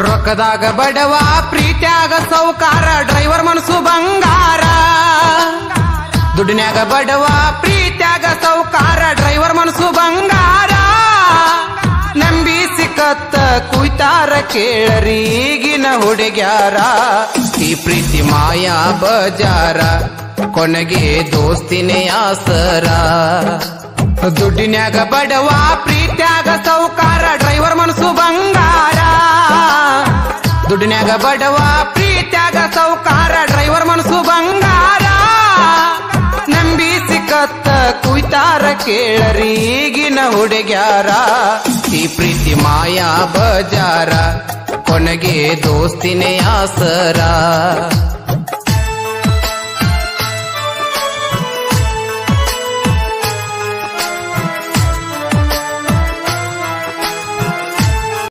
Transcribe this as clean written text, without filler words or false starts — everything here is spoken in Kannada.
ರೊಕ್ಕದಾಗ ಬಡವ ಪ್ರೀತ್ಯಾಗ ಸೌಕಾರ ಡ್ರೈವರ್ ಮನಸ್ಸು ಬಂಗಾರ ದುಡ್ನ್ಯಾಗ ಬಡವ ಪ್ರೀತ್ಯಾಗ ಸೌಕಾರ ಡ್ರೈವರ್ ಮನಸ್ಸು ಬಂಗಾರ ನಂಬಿ ಸಿಕ್ಕತ್ತ ಕುಯ್ತಾರ ಕೇಳರಿ ಈಗಿನ ಹುಡುಗ್ಯಾರ ಈ ಪ್ರೀತಿ ಮಾಯಾ ಬಜಾರ ಕೊನೆಗೆ ದೋಸ್ತಿನೇ ಆಸರ ದುಡ್ಡಿನ್ಯಾಗ ಬಡವ ಪ್ರೀತ್ಯಾಗ ಸೌಕಾರ ಡ್ರೈವರ್ ಮನಸ್ಸು ಬಂಗಾರ ದುಡ್ಡಿನ್ಯಾಗ ಬಡವ ಪ್ರೀತ್ಯಾಗ ಸೌಕಾರ ಡ್ರೈವರ್ ಮನಸ್ಸು ಬಂಗಾರ ನಂಬಿ ಸಿಕ್ಕತ್ತ ಕುಯ್ತಾರ ಕೇಳರಿ ಈಗಿನ ಹುಡುಗ್ಯಾರ ಈ ಪ್ರೀತಿ ಮಾಯಾ ಬಜಾರ ಕೊನೆಗೆ ದೋಸ್ತಿನೇ ಆಸರ